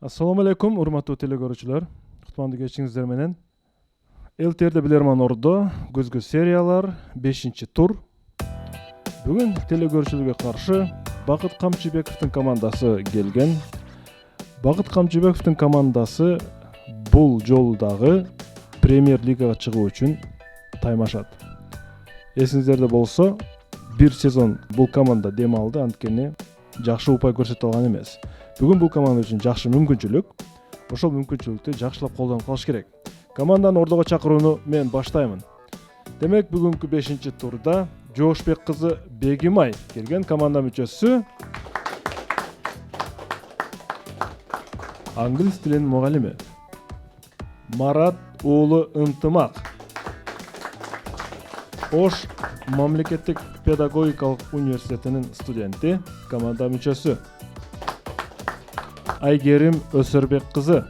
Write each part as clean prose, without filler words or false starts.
Assalamu alaikum, урматтуу телекөрүүчүлөр. Кутмандуу кечиңиздер менен. Элтерде Билерман ордо көзгө сериялар 5-тур. Бүгүн телекөрүүчүлөргө каршы Бакыт Камчыбековдун командасы келген. Бакыт Камчыбековдун командасы бул жолу дагы Премьер лигага чыгуу үчүн таймашат. Эсиңиздерде болсо, бир сезон бул команда дем алды, анткени жакшы упай көрсөтө алган эмес. Бүгүн бул команда үчүн жакшы мүмкүнчүлүк. Ошол мүмкүнчүлүктү жакшылап колдонуп калыш керек. Команданы ордого чакырууну мен баштаймын. Демек, бүгүнкү 5-турда Жоошбек кызы Бегимай келген команда мүчөсү. Англис тилинин мугалими Марат уулу Ынтымак. Ош мамлекеттик педагогикалык университетинин студенти, команда мүчөсү. Айгерим Өсөрбек кызы,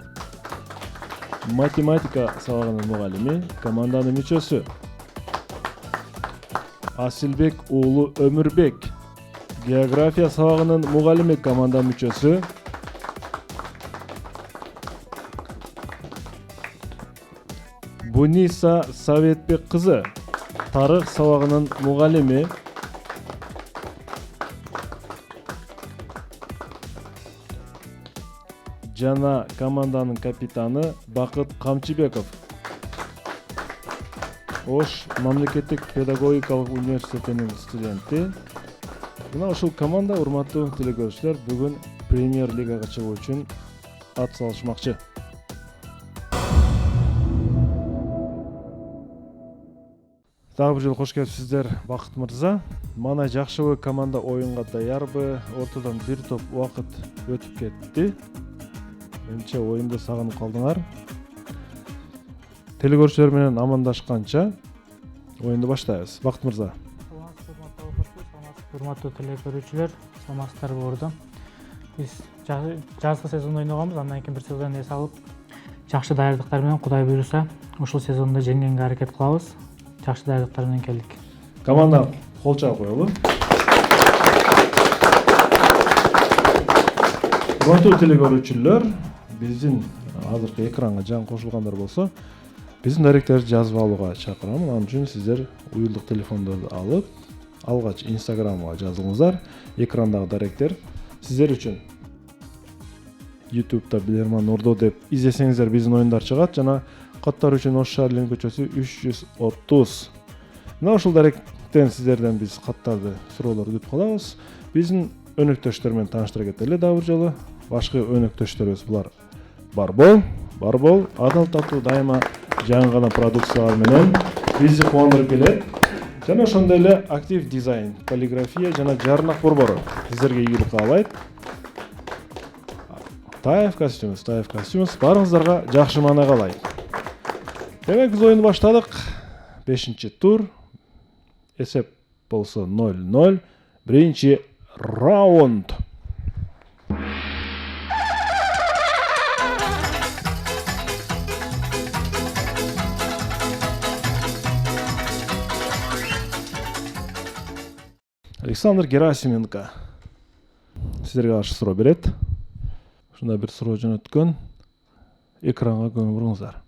математика сабагынын мугалими, команданын мүчөсү. Асилбек уулу Өмүрбек, география сабагынын мугалими, команда мүчөсү. Буниса Советбек кызы, тарых сабагынын мугалими. Жана команданын капитаны Бакыт Камчыбеков. Ош мамлекеттик педагогикалык университетинин студенти. Мына ушул команда, урматтуу телекөрүүчүлөр, бүгүн Премьер лигага чыгуу үчүн ат салышмакчы. Дагы бир жолу кош келипсиздер, Бакыт мырза. Мана жакшыбы команда оюнга даярбы? Ортодон бир топ убакыт өтүп кетти. Менче оюнду сагынып калдыңар. Телекөрүүчүлөр менен амандашканча оюнду баштайбыз. Бакыт мырза. Урматтуу телекөрүүчүлөр, саламатсыздарбы ордо. Биз жазгы сезон ойногонбуз, андан кийин бир сезон эс алып, жакшы даярдыктар менен Кудай буйруса, ушул сезондо жеңгенге аракет кылабыз. Жакшы даярдыктар менен келдик. Команда кол чаап коелу. Урматтуу телекөрүүчүлөр, биздин азыркы экранга жаңы кошулгандар болсо, биздин даректерди жазып алууга чакырам. Анын үчүн сиздер уюлдук телефондорду алып, алгач Инстаграмга жазыңыздар. Экрандагы даректер сиздер үчүн. YouTube'да Билерман ордо деп издесеңиздер биздин оюндар чыгат. Жана каттар үчүн Ош шаарынын көчөсү 330. Мына ушул даректен сиздерден биз каттарды, суроолорду күтүп калабыз. Биздин өнөктөштөр менен тааныштыра кетели дагы бир жолу. Башкы өнөктөштөрүбүз булар Барбол, адал татуу дайыма жаңы гана продукциялар менен бизди кубандырып келет. Жана ошондой эле актив дизайн, полиграфия жана жарнак борбору сиздерге ийгилик каалайт. Таев костюмс барыңыздарга жакшы маана каалайт. Демек, биз оюнду баштадык. 5-тур. Эсеп болсо 0-0. Биринчи раунд. Александр Герасименко сиздерге каршы суроо берет. Ушундай бир суроо жөнөткөн. Экранга көңүл буруңуздар.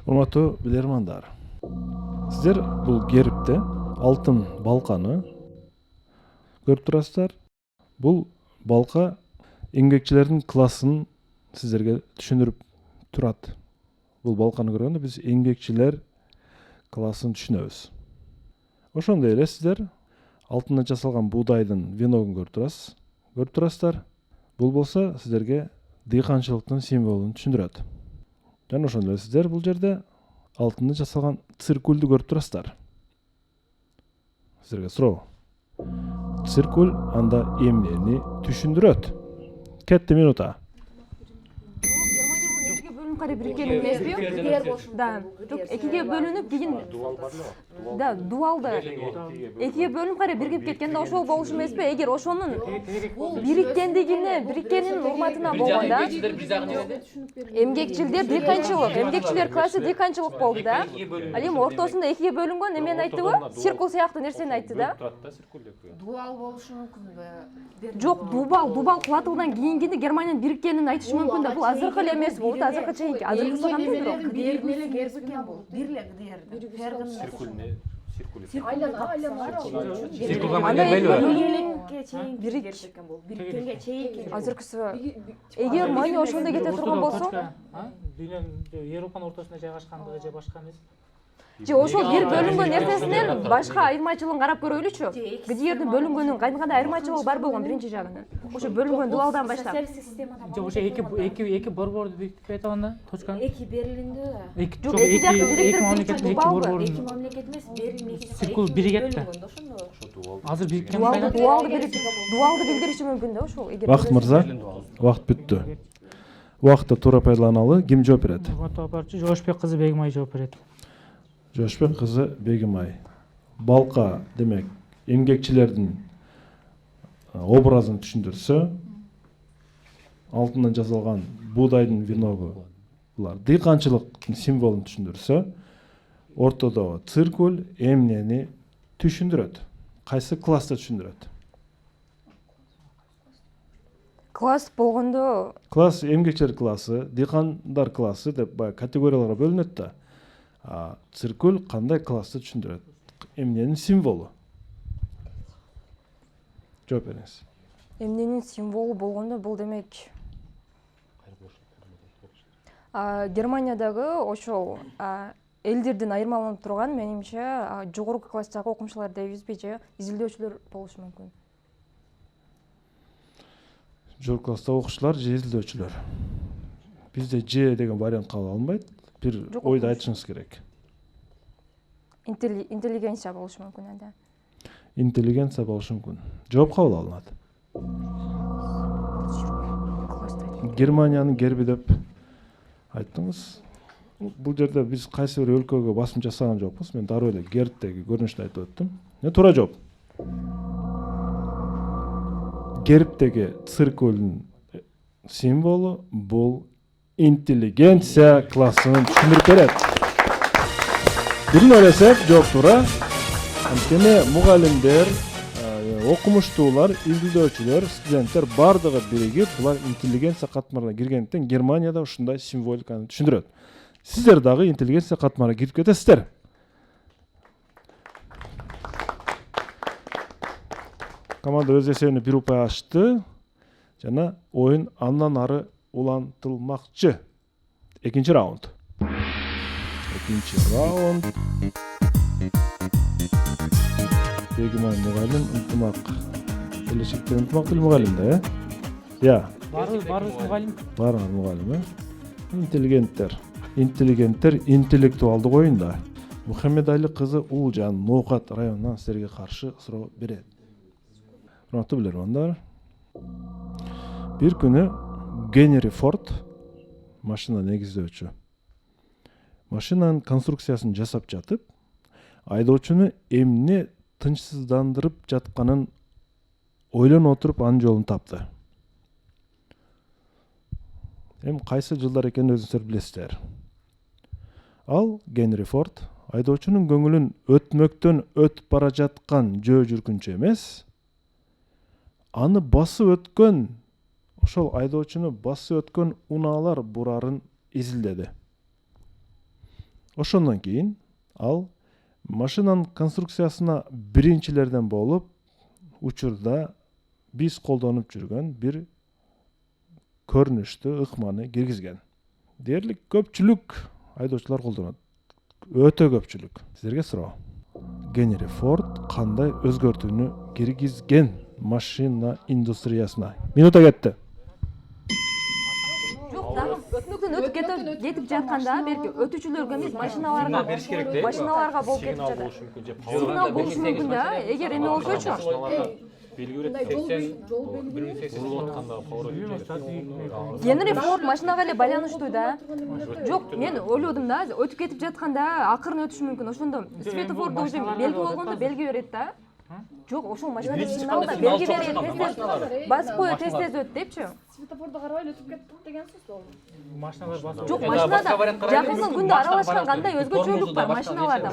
Урматтуу билермандар, сиздер бул гербте алтын балканы көрүп турасыздар. Бул балка эмгекчилердин классын сиздерге түшүндүрүп турат. Бул балканы көргөндө биз эмгекчилер классын түшүнөбүз. Ошондой эле сиздер алтындан жасалган буудайдын веногун көрүп турасыздар. Бул болсо сиздерге дыйканчылыктын символун түшүндүрөт. Жана ошондой эле сиздер бул жерде алтындан жасалган циркулду көрүп турасыздар. Сиздерге суроо. Циркуль анда эмнени түшүндүрөт? Кетти минута. Экиге бөлүнүп кийин да дуалды экиге бөлүнүп кара бирге кеткенде ошол болуш эмеспи? Эгер ошонун бириккенин урматына болгондо эмгекчилдер эмгекчилер классы дыйканчылык болду да. Ал эми ортосунда экиге бөлүнгөн эмени айттыбы? Циркул сыяктуу нерсени айтты да. Дуал болушу мүмкүнбү? Жок, дубал кулатуудан кийинкини Германиянын бириккенин айтышы мүмкүн да. Бул азыркы эле эмес, бул азыркы чейинки. Азыркысы кандай бирок? Гдернеле гербекен бул. Бирле гдер. Азыркысы эгер мани ошондой кете турган болсо, дүйнөнүн Европанын ортосунда жайгашкандыгы же башка эмес. же ошол бир бөлүнгөн нерсесинен башка айырмачылыгын карап көрөлүчү. Гдердин бөлүнгөнүн кандай айырмачылыгы бар болгон биринчи жагынан. Ошо бөлүнгөн дуалдан баштап. Же ошо эки борборду бириктип айтып анда точка. Эки Берлинде. Жок, эки жакты эки мамлекеттин эки борбору. Эки мамлекет эмес, Берлин эки Циркул биригет да. Азыр бириккен Дуалды билдириши мүмкүн да ошол. Вакыт мырза, вакыт бүттү. Вакытты туура пайдаланалы. Ким жооп берет? Урматтуу апарчы Жошбек кызы Бегимай жооп берет. Жошбек кызы Бегимай. Балка, демек, эмгекчилердин образын түшүндүрсө, алтындан жасалган буудайдын виногу булар дыйканчылыктын символун түшүндүрсө, ортодогу циркуль эмнени түшүндүрөт? Кайсы классты түшүндүрөт? Класс болгондо Класс эмгекчилер классы, дыйкандар классы деп баягы категорияларга бөлүнөт да. Циркуль кандай классты түшүндүрөт? Эмненин символу? Жооп бериңиз. эмненин символу болгондо бул демек Германиядагы ошол элдердин айырмаланып турган менимче жогорку класстагы окумуштуулар дейбизби же изилдөөчүлөр болушу мүмкүн. Жогорку класстагы окуучулар же изилдөөчүлөр. Бизде же деген вариант кабыл алынбайт. Бир ойду айтышыңыз керек. Интеллигенция болушу мүмкүн анда. Интеллигенция болушу мүмкүн. Жооп кабыл алынат. Германиянын герби деп айттыңыз. Бул жерде биз кайсы бир өлкөгө басым жасаган жокпуз. Мен дароо эле гербтеги көрүнүштү айтып өттүм. Туура жооп. Гербтеги циркулдун символу бул интеллигенция классынын түшүндүрүп берет. Бирин ойлосок, жооп туура. Анткени мугалимдер, окумуштуулар, изилдөөчүлөр, студенттер бардыгы биригип булар интеллигенция катмарына киргендиктен Германияда ушундай символиканы түшүндүрөт. Сиздер дагы интеллигенция катмарына кирип кетесиздер. Команда өз эсебине бир упай ачты жана оюн андан ары улантылмакчы. Экинчи раунд. Бегимай мугалим ынтымак. Келечектеги ынтымак тил мугалим да, Я. Баарыбыз мугалим. Баарыңар мугалим, Интеллигенттер. Интеллигенттер интеллектуалдык оюнда. Мухаммедали кызы Уулжан Ноокат районунан силерге каршы суроо берет. Урматтуу билермандар. Бир күнү Генри Форд машина негиздөөчү. Машинанын конструкциясын жасап жатып, айдоочуну эмне тынчсыздандырып жатканын ойлонуп отуруп анын жолун тапты. Кайсы жылдар экенин өзүңүздөр билесиздер. Ал Генри Форд айдоочунун көңүлүн өтмөктөн өтүп бара жаткан жөө жүргүнчү эмес, аны басып өткөн, ошол айдоочуну басып өткөн унаалар бурарын изилдеди. Ошондон кийин ал машинанын конструкциясына биринчилерден болуп, учурда биз колдонуп жүргөн бир көрүнүштү ыкманы киргизген. Дээрлик көпчүлүк айдоочулар колдонот. Өтө көпчүлүк. Сиздерге суроо. Генри Форд кандай өзгөртүүнү киргизген машина индустриясына? Минута кетти. Өтмөктөн өтүп кетип жатканда берки өтүүчүлөргө эмес машиналарга болуп кетип жатат. Сигнал болушу мүмкүн да, эгер эме болсочу. Генри Форд машинага эле байланыштуу да. Жок, мен ойлодум да, өтүп кетип жатканда акырын өтүшү мүмкүн. Ошондо светофордо уже белги болгондо белги берет да. Жок, ошол машинада сигналда белги берет, тез басып коюп тез өт депчи. Светофордо карабай өтүп кеттик деген сөз ол. Машиналар басып. Жок, машинада жакынкы күндө аралашкан кандай өзгөчөлүк бар машиналарда.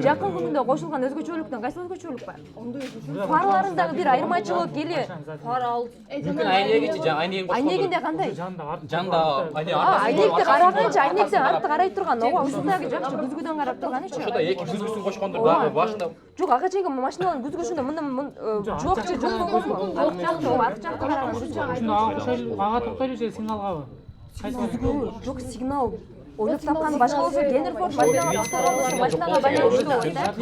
Жакынкы күндө кошулган өзгөчөлүктөн кайсы өзгөчөлүк бар? Фарларындагы бир айырмачылык или Фар ал. Мүмкүн айнегичи айнегинде кандай? жанда Айнекти караганча айнектен артты карай турган, ого ушундагы жакшы күзгүдөн карап турганычы. ушуда эки күзгүсүн кошкондур дагы башында. Жок, ага чейинки машиналардын күзгүсүндө мындан жокчу жок болгонбу? Аркы жакты караган күзгү. Ага токтойлу же сигналгабы? Жок, сигнал. Ойлоп тапканы башка болсо Генри Форд машинага токтогон машинага байланыштуу болот да.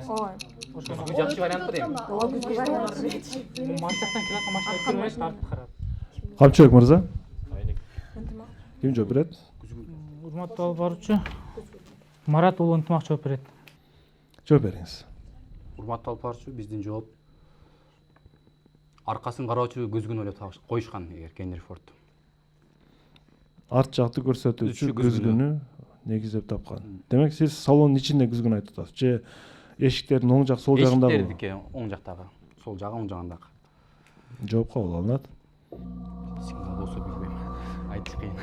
Ой. Күзгү жакшы вариант дейм. Ооба, күзгү вариант. Манчактан келаткан машина көрбөйт, артып карап. Камчыбек мырза. Ким жооп берет? Урматтуу алып баруучу Марат уулу Ынтымак жооп берет. Жооп бериңиз. Урматтуу алып баруучу, биздин жооп аркасын кароочу күзгүн ойлоп коюшкан эгер Генри Форд. Арт жакты көрсөтүүчү күзгүнү негиздеп тапкан. Демек сиз салондун ичинде күзгүн айтып атасыз. Же эшиктердин оң жак сол жагындагы? Эшиктердики оң жактагы, сол жагы оң жагындагы. Жооп кабыл алынат. Сигнал болсо билбейм. Айтыш кыйын.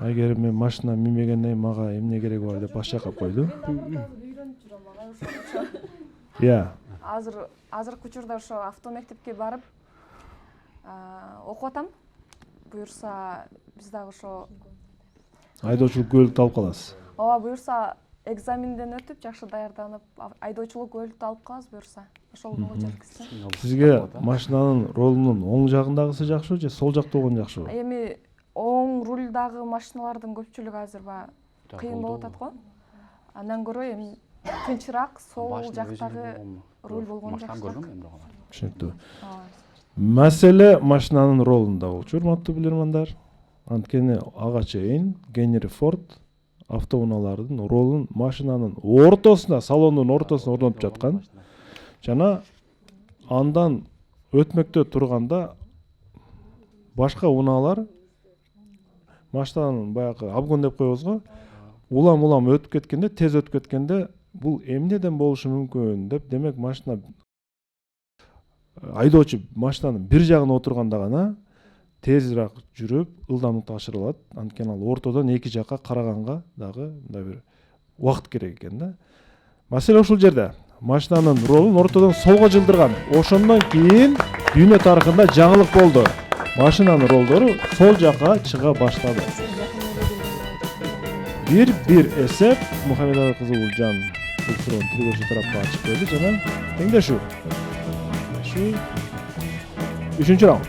Айгерим мен машина минбегенден кийин мага эмне кереги бар деп баш чайкап койду. Иә. Азыркы учурда ошо автомектепке барып окуп атам. Буюрса биз дагы ошо Айдоочулук күбөлүктү алып каласыз. ооба буюрса экзаменден өтүп, жакшы даярданып, айдоочулук күбөлүктү алып калабыз буюрса. Ошол менен жеткизсем. Сизге машинанын ролунун оң жагындагысы жакшыбы же сол жакта болгон жакшыбы? Эми оң рульдагы машиналардын көпчүлүгү азыр кыйын болуп атат го. Андан көрө эми тынчыраак сол жактагы руль болгон жакшы. Түшүнүктүү. Маселе машинанын ролунда болчу, урматтуу билермандар. Анткени ага чейин Генри Форд автоунаалардын ролун машинанын ортосуна, салондун ортосуна орнотуп жаткан. Жана андан өтмөктө турганда башка унаалар машинанын баягы обгон деп коебуз го, улам өтүп кеткенде, тез өтүп кеткенде бул эмнеден болушу мүмкүн деп, демек машина айдоочу машинанын бир жагына отурганда гана тезирээк жүрүп, ылдамдыкты ашыра алат. Анткени ал ортодон эки жакка караганга дагы мындай бир убакыт керек экен да. Маселе ушул жерде. Машинанын ролун ортодон солго жылдырган. Ошондон кийин дүйнө тарыхында жаңылык болду. Машинанын ролдору сол жакка чыга баштады. 1-1 эсеп. Мухаммедова кызы Улжан бул суроону тилгөөчү тарапка ачып берди жана теңдешүү. Üçüncü round.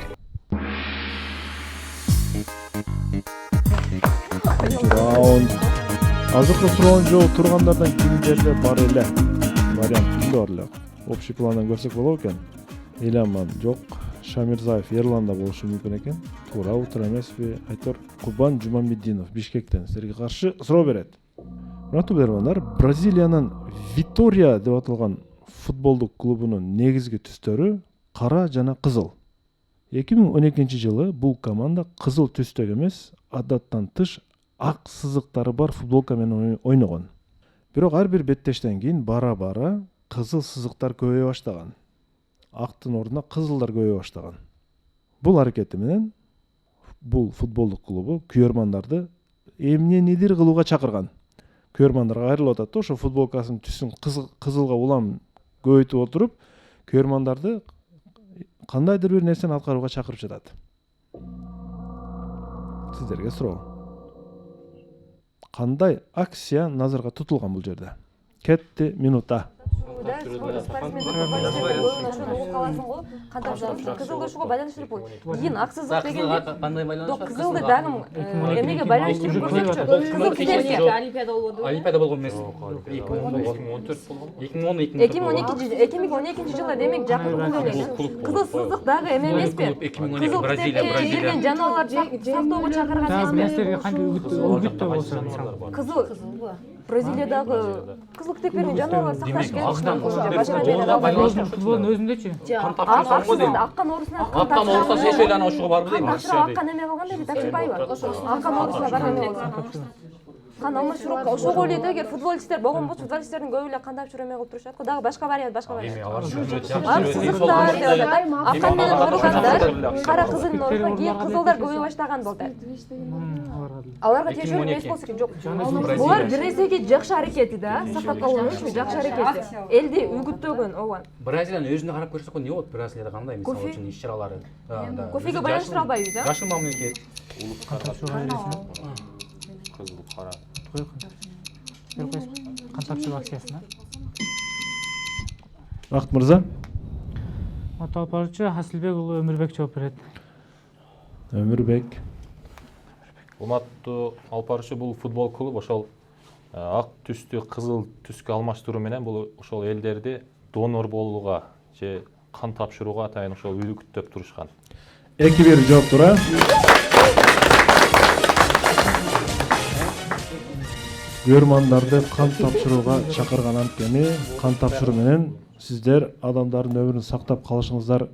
Азыркы суроонун жообу тургандардан кимдерде бар эле? Вариант кимде бар эле? Общий пландан көрсөк болот экен. Иламан жок, Шамирзаев Ерланда болушу мүмкүн экен. Туура, туура эмеспи? Айтор Кубан Жумамеддинов Бишкектен силерге каршы суроо берет. Урматтуу билермандар, Бразилиянын Витория деп аталган футболдук клубунун негизги түстөрү кара жана кызыл. 2012 жылы бул команда кызыл түстөгө эмес, адаттан тыш ак сызыктары бар футболка менен ойногон. Бирок ар бир беттештен кийин бара-бара кызыл сызыктар көбөйө баштаган. Актын ордуна кызылдар көбөйө баштаган. Бул аракети менен бул футболдук клубу күйөрмандарды эмненидир кылууга чакырган. Күйөрмандарга кайрылып атат да, ошо футболкасынын түсүн кызылга улам көбөйтүп отуруп, күйөрмандарды кандайдыр бир нерсени аткарууга чакырып жатат. Сиздерге суроо. Кандай акция назарга тутулган бул жерде? Кетти минута. Кызыл ошого байланыштырып кой. Кийин ак сызык дегенде Кандай байланыш бар? кызылды дагы эмнеге байланыштырып көрсөкчү. Кызыл кителсе Олимпиада болбоду. Олимпиада болгон эмес. 2012 жылы демек жакын күндө эле. Кызыл сызык дагы эме эмеспи? 2012 Бразилия Кирген жаныбарларды сактоого чакырган эмеспи? Мен силерге кантип үгүттөө болсо, мисалы. Кызыл Бразилиядагы кызыл китептердин жаныбар сакташ керек. Агыдан футболдун өзүндөчү Аккан оорусуна Аптан оорусса шешеле ана ошого барбы дейм. аккан эме кылганда бит Акчыбаева. Аккан оорусуна барган болсо. Кан алмашыроокко ошого ойлойт эгер футболисттер болгон болчу, футболисттердин көбү эле кандап жүрө эмне кылып турушат го. Дагы башка вариант, башка вариант. Сызыктар деп атат. Аккан менен ооруганда кара кызылдын оорусуна кийин кызылдар көбөйө баштаган болду. Аларга тиешелүү эмес болсо керек. Жок. Булар бир нерсеге жакшы аракети да, сактап калуу үчүн жакшы аракети. Элди үгүттөгөн, ооба. Бразилиянын өзүнө карап көрсөк не болот? Бразилияда кандай мисалы үчүн иш-чаралары? Кофеге байланыштыра албайбыз, а? Жашыл мамлекет. Кызыл кара. кан тапшыруу акциясына. Бакыт мырза, Ата алпарчы Хасилбек уулу Өмүрбек жооп берет. Өмүрбек. Урматтуу алпарчы, бул футбол клуб ошол ак түстү кызыл түскө алмаштыруу менен бул ошол элдерди донор болууга же кан тапшырууга атайын ошол үлгүттөп турушкан. 2-1 жооптура. Көрмандарды кан тапшырууга чакырган, анткени кан тапшыруу менен сиздер адамдардын өмүрүн сактап калышыңыздар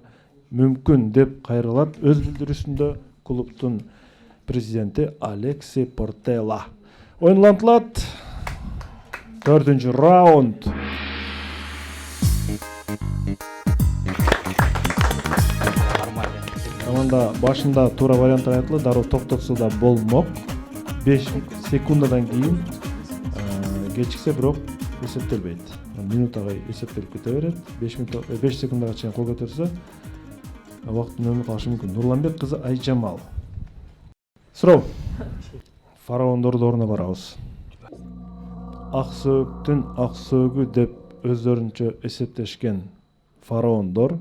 мүмкүн деп кайрылат өз билдирүүсүндө клубтун президенти Алекси Портела. Оюнлантылат. 4-чү раунд. Команда башында туура варианттар айтылды, дароо токтотсо да болмок. 5 секундадан кийин кечиксе бирок эсептелбейт. Минутага эсептелип кете берет. 5 секундага чейин кол көтөрсө убакыттын өмүрү калышы мүмкүн. Нурланбек кызы Айжамал. Суроо. Фараондордун ордуна барабыз. Ак сөөктүн ак сөөгү деп өздөрүнчө эсептешкен фараондор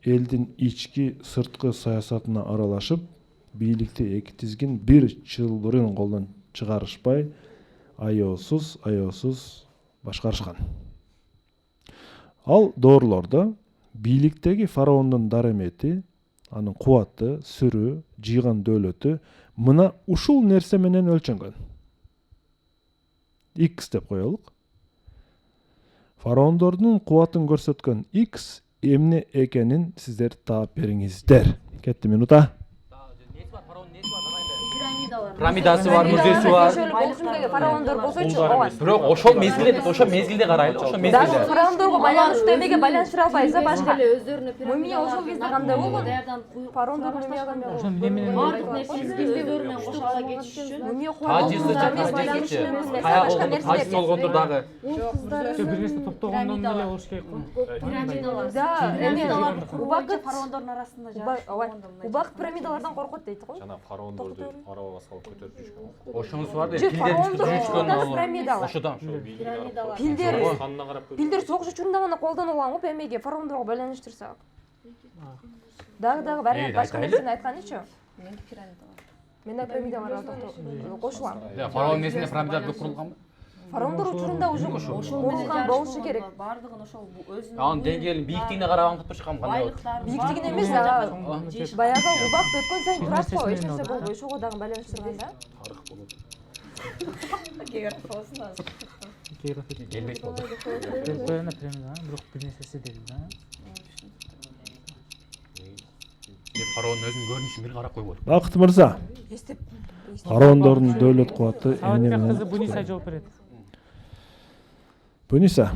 элдин ички сырткы саясатына аралашып, бийликти эки тизгин бир чылбырын колдон чыгарышпай, аеосуз башкарышкан. Ал доорлордо бийликтеги фараондун даремети, анын кубаты, сүрү, жыйган дөөлөтү мына ушул нерсе менен өлчөнгөн. X деп коелук. Фараондордун кубатын көрсөткөн X эмне экенин сиздер таап бериңиздер. Кетти минута. Пирамидасы бар, музейси бар. Фараондор болсочу, ооба. Бирок ошол мезгилде карайлы, ошол Дагы мезгилде. фараондорго байланыштуу эмеге байланыштыра албайбыз, башка. Өздөрүнө Мумия ошол кезде кандай болгон? даярдан Фараондор мумия кандай болгон? Ошону эмне менен бардык нерсеси өздөрүнө куштурууга кетиш үчүн Мумия Тажисычы, каяк болгондо тажис болгондо дагы. бир нерсе токтогондон эле болуш керек го. пирамидалар. Да, эме убакыт фараондордун арасында убакыт пирамидалардан коркот дейт го. Жана фараондорду арабага салып көтөрүп жүрүшкөн. Ошонусу бар да, Жок, пилдер фараондор пирамидалар. Ошодан. Пилдер согуш учурунда гана колдонулган го, эмеге фараондорго байланыштырсак. Дагы вариант башка нерсени айтканычы. Мен да пирамидаларга кошулам. Фараон месине пирамидалар көп курулганбы? Фараондор учурунда уже курулган болушу керек. Бардыгын ошол өзүнүн Анын деңгээлин бийликтигине карап аңкып турушкан кандай болот? Бийликтигин эмес, баягы убакыт өткөн сайын турат го, эч нерсе болбой, ошого дагы байланыштырганда. Келбейт болду. Коюна пирамида, бирок бир нерсеси деди да. Фараондун өзүнүн көрүнүшүн бир карап койбойт. Бакыт мырза. Фараондордун дөөлөт кубаты эмне Сабатбек менен? кызы Буниса жооп берет. Буниса.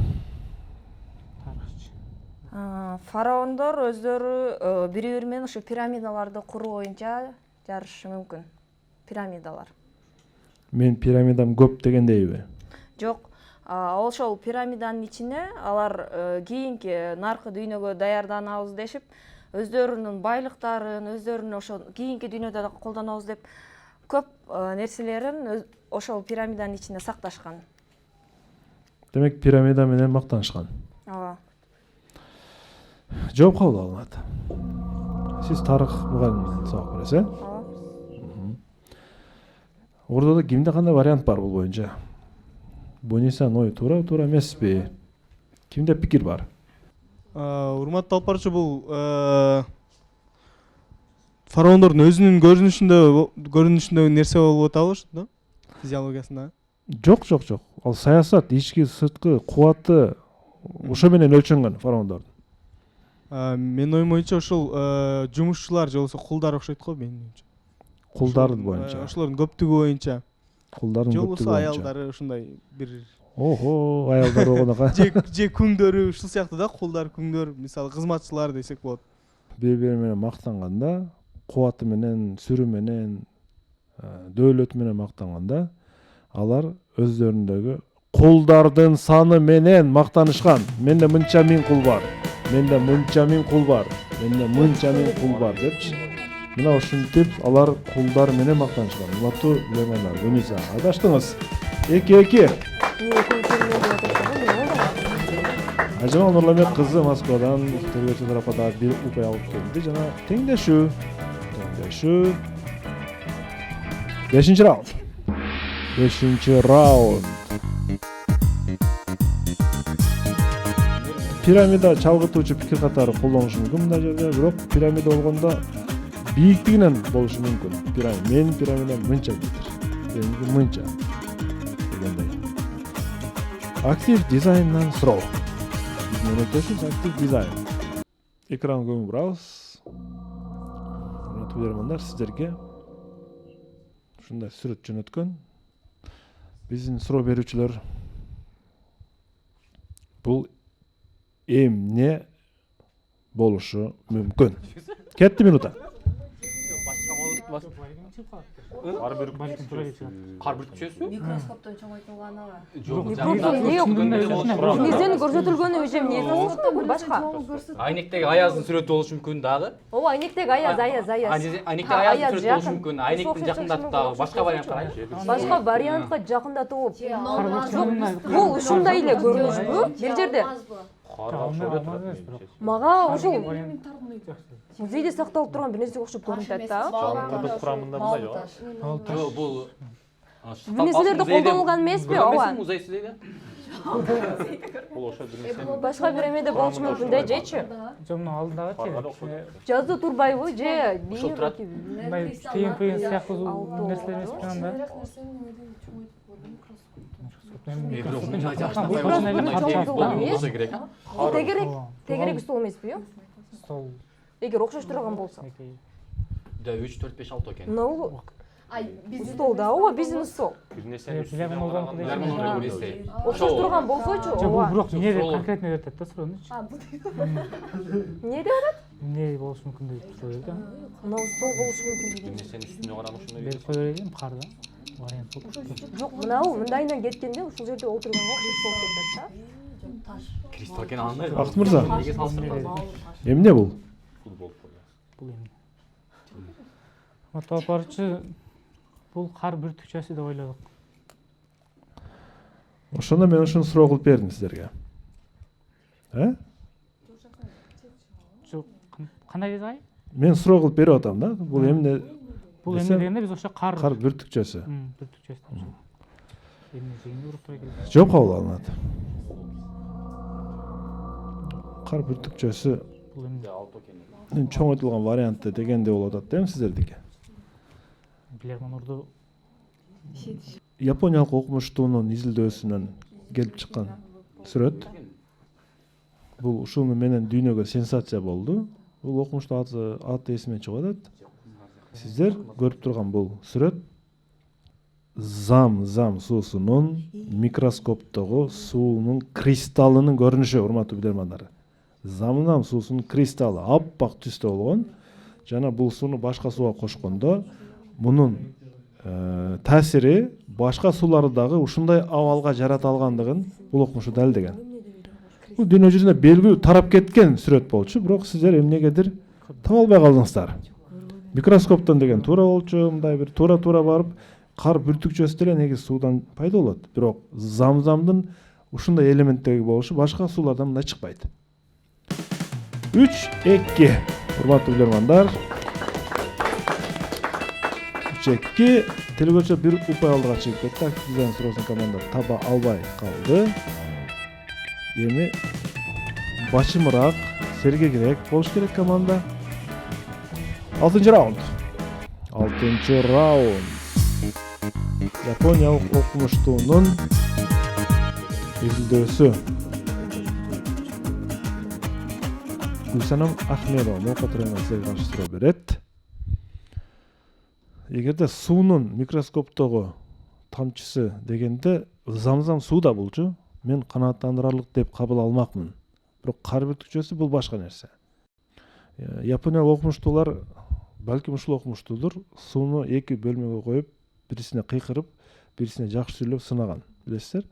Фараондор өздөрү бири-бири менен ушу пирамидаларды куруу боюнча жарышы мүмкүн. Пирамидалар. Мен пирамидам көп дегендейби? Жок, ошол пирамиданын ичине алар кийинки наркы дүйнөгө даярданабыз дешип, өздөрүнүн байлыктарын, өздөрүнүн ошол кийинки дүйнөдө колдонобуз деп көп нерселерин ошол пирамиданын ичинде сакташкан. Демек пирамида менен мактанышкан. Ооба. Жооп кабыл алынат. Сиз тарых мугалиминен сабак бересиз, э? Ооба. Ордодо кимде кандай вариант бар бул боюнча? Бунисанын ою туура эмеспи? Кимде пикир бар? Урматтуу алпарчы, бул фараондордун өзүнүн көрүнүшүндө нерсе болуп атабы ошо да? Физиологиясында. Жок. Ал саясат, ички сырткы кубаты ошо менен өлчөнгөн фараондордун. Менин оюм боюнча ошол жумушчулар же болбосо кулдар окшойт го менин оюмча. Кулдар боюнча. Ошолордун көптүгү боюнча. Кулдардын Же көптүгү болбосо боюнча. аялдары ушундай бир Ого, аялдар болгондо же күңдөрү ушул сыяктуу да, кулдар, күңдөр, мисалы кызматчылар десек болот. бири-бири менен мактанганда, кубаты менен, сүрү менен, дөөлөтү менен мактанганда, алар өздөрүндөгү кулдардын саны менен мактанышкан. Менде мынча миң кул бар. Менде мынча миң кул бар. Менде мынча миң кул бар депчи. Мына ушинтип алар кулдар менен мактанышкан. Урматтуу билермандар, Гүниза, адаштыңыз. 2-2. Ажамал Нурламек кызы Москвадан тергөөчү тарапка дагы бир упай алып келди жана теңдешүү. 5-чи раунд. 5-чи раунд. Пирамида чалгытуучу пикир катары колдонушу мүмкүн мына жерде, бирок пирамида болгондо бийиктигинен болушу мүмкүн. Мен пирамидам мынча метр. Меники мынча. Дегендей. Актив дизайндан суроо. Мөнөтөсүз актив дизайн. Экран көңүл бурабыз. Урматтуу көрөрмандар, сиздерге ушундай сүрөт жөнөткөн биздин суроо берүүчүлөр бул эмне болушу мүмкүн? Кетти минута. Ар бир Кар бүртүкчөсү? Микроскоптон чоңойтулганыбы? Нерсени көрсөтүлгөнү уже микроскоптон башка. Айнектеги аяздын сүрөтү болушу мүмкүн дагы. Ооба, айнектеги аяз. Айнектеги аяздын сүрөтү болушу мүмкүн. Айнектин жакындатып дагы башка вариант. Башка вариантка жакындатып. Бул ушундай эле көрүнүшпү? Бир жерде. Мага ошол музейде сакталып турган бир нерсеге окшоп көрүнүп атат да. Жалпы курамында мындай жок. Бул Бир нерселерде колдонулган эмеспи? Ооба. Музей силейди. Бул ошо бир нерсе. Башка бир эмеде болушу мүмкүн да, жечи. Жомун алдындагы Жазуу турбайбы же Ошол турат. мындай тыйын сыяктуу нерселер эмеспи анда. Тегерек стол эмеспи? Стол. Эгер окшош турган болсо. 3, 4, 5, 6 экен. Мына стол да, ооба, биздин стол. Бир нерсени Окшош турган болсочу, Бул ооба. бирок эмне деп конкретно берип атат да суроону. Эмне деп атат? Эмне болушу мүмкүн деп суроо да. Мына стол болушу мүмкүн бир деген. нерсенин үстүнө карап ушундай. Берип кое берейин, карда. Вариант болуп. Жок, мынабу мындайынан кеткенде ушул жерде отурганга окшош болуп кетет да. Кристалл экен аны. Акт мырза, Неге салыштырбайсыз? эмне бул? Футбол. Бул эмне? Мата апарчы бул кар бүртүкчөсү деп ойлодук. Ошондо мен ушуну суроо кылып бердим сиздерге. Жок, кандай дедиз ай? Мен суроо кылып берип атам да. Бул эмне? Бул эмне дегенде биз ошо кар бүртүкчөсү. бүртүкчөсү. Эмне жеңип уруп тура келди. Жооп кабыл алынат. Кар бүртүкчөсү Бул эмне? чоңойтулган варианты дегенде болуп атат да сиздердики. Билерман урду Япониялык окумуштуунун изилдөөсүнөн келип чыккан сүрөт. Бул ушул менен дүйнөгө сенсация болду. Бул окумуштун аты эсиме чыгып атат. Сиздер көрүп турган бул сүрөт зам суусунун микроскоптогу суунун кристаллынын көрүнүшү, урматтуу билермандар. Зам суусунун кристаллы аппак түстө болгон. Жана бул сууну башка сууга кошкондо мунун таасири башка сууларды дагы ушундай абалга жарата алгандыгын бул окумушу далилдеген. Бул дүйнө жүзүнө белгилүү тарап кеткен сүрөт болчу, бирок сиздер эмнегедир таба албай калдыңыздар. Микроскоптон деген туура болчу, мындай бир туура барып, кар бүртүкчөсү деле негизи суудан пайда болот. Бирок замдын ушундай элементтеги болушу башка суулардан мындай чыкпайт. 3-2. Урматтуу билермандар. 3-2. Телегөчө бир упай алдыга чыгып кетти. Активден суроосун команда таба албай калды. Эми бачымыраак, сергегирээк болуш керек команда. 6-раунд. 6-раунд. Япониялык окумуштуунун изилдөөсү. Гүлсанам Ахмедова Мокотрена сизге каршы суроо берет. Эгерде суунун микроскоптогу тамчысы дегенде замзам сууда болчу, мен канааттандырарлык деп кабыл алмакмын. Бирок кар бүртүкчөсү бул башка нерсе. Япониялык окумуштуулар балким ушул окумуштуудур сууну эки бөлмөгө коюп, бирисине кыйкырып, бирисине жакшы сүйлөп сынаган. Билесиздер?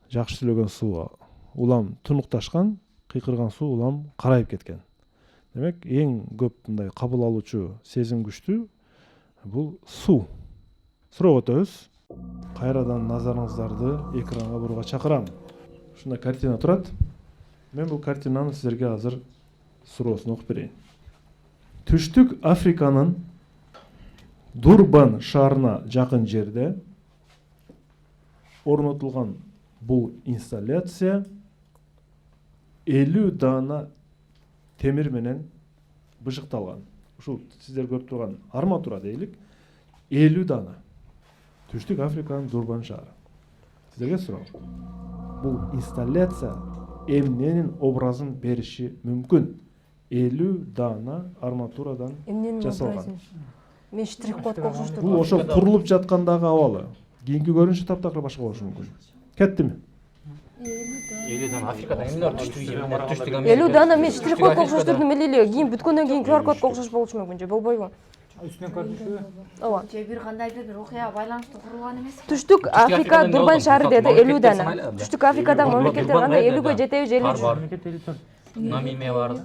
Жакшы сүйлөгөн суу улам тунукташкан, кыйкырган суу улам карайып кеткен. Демек, эң көп мындай кабыл алуучу сезим күчтүү бул суу. Суроо өтөбүз. Кайрадан назарыңыздарды экранга буруга чакырам. Ушундай картина турат. Мен бул картинаны силерге азыр суроосун окуп берейин. Түштүк Африканын Дурбан шаарына жакын жерде орнотулган бул инсталляция 50 дана темир менен быжыкталган. Ушул сиздер көрүп турган арматура дейлик, 50 дана. Түштүк Африканын Дурбан шаары. Сиздерге суроо. Бул инсталляция эмненин образын бериши мүмкүн? 50 дана арматурадан жасалган. Мен штрих-кодко окшоштур. Бул ошо курулуп жаткандагы абалы. Кийинки көрүнүшү таптакыр башка болушу мүмкүн. Кеттими? 50 дана Африкада эмне түштүк 50 дана мен штрих-кодко окшоштурдум эле кийин бүткөндөн кийин QR-кодко окшош болушу мүмкүн же болбойбу? Үстүнөн көрүнүшү. Ооба. же бир кандайдыр бир окуяга байланыштуу курулган эмеспи? Түштүк Африка Дурбан шаары деди 50 дана. Түштүк Африкадагы мамлекеттер кандай 50гө жетеби же 50? Намибия бар.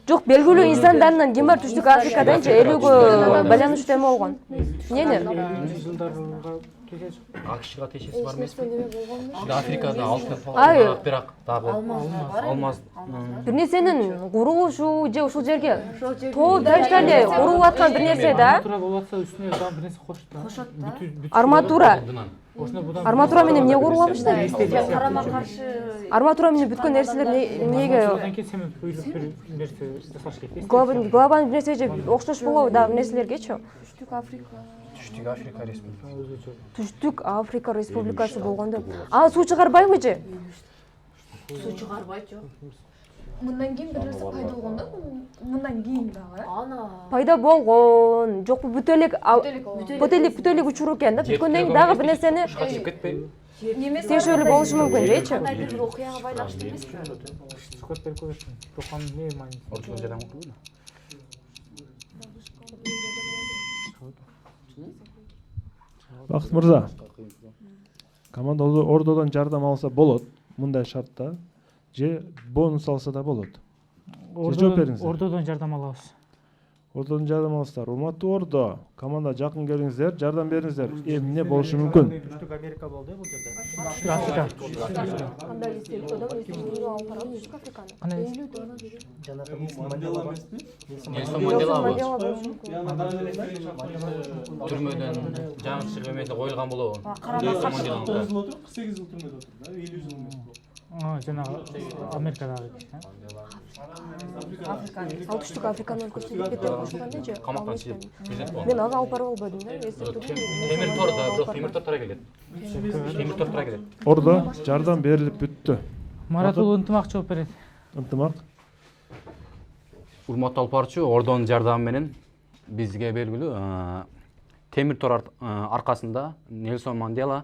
Жок, белгилүү инсандарынан ким бар Түштүк Африкадан же 50гө байланыштуу эме болгон? Эмнени? Жылдарга кечеч. АКШга тиешеси бар эмеспи? Африкада алтын Ай. фалан, бирок дагы алмаз. Бир нерсенин курулушу же ушул жерге тоо таштарды урулуп аткан бир нерсе да. Арматура болуп атса үстүнө дагы бир нерсе кошот да. Арматура. Ошондо будан Арматура менен эмне курулган Карама каршы Арматура менен бүткөн нерселер эмнеге одан кийин цемент куюп бир нерсе жасаш керек. глобалдын бир нерсе же окшош болобу да бир нерселергечи? Түштүк Африка. Түштүк Африка республикасы. Түштүк Африка республикасы болгондо. Суу чыгарбайбы же? Суу чыгарбайт жок. Мындан кийин бир нерсе пайда болгондо, мындан кийин дагы. Ана. Пайда болгон. Жокпу бүтө элек учур экен да. Бүткөндөн кийин дагы бир нерсени Качып кетпейби? тиешелүү болушу мүмкүн жечи? Кандайдыр бир окуяга байланыштуу эмеспи? Скот берип койсун. Жокан не майн. Орчун жадан окуйбу. Бакыт мырза. Команда ордодон жардам алса болот. Мындай шартта же бонус алса да болот. Жооп бериңиздер. Ордодон жардам алабыз. Ордодон жардам аласыздар. Урматтуу Ордо, команда жакын келиңиздер, жардам бериңиздер. Эмне болушу мүмкүн? Түштүк Америка болду бул жерде. Африка. Кандай истеликте алып барабыз Түштүк Африканы? Кандай? Нельсон Мандела түрмөдөн жаңы чыгып эметип коюлган болобу? Карама каршы. 48 жыл түрмөдө отурду да, 50 жыл эмес. Жанагы Америкадагы. Ал Түштүк Африканын өлкөсүнө кетип кошулганда же? Камактан чыгып президент болгон. Мен ага алып барып албадым да. Темир торда, бирок темир тортора келет. Темир тортора келет. Ордо жардам берилип бүттү. Маратул ынтымак жооп берет. Ынтымак. Урматтуу алып барчу, Ордонун жардамы менен бизге белгилүү темир тор аркасында Нельсон Мандела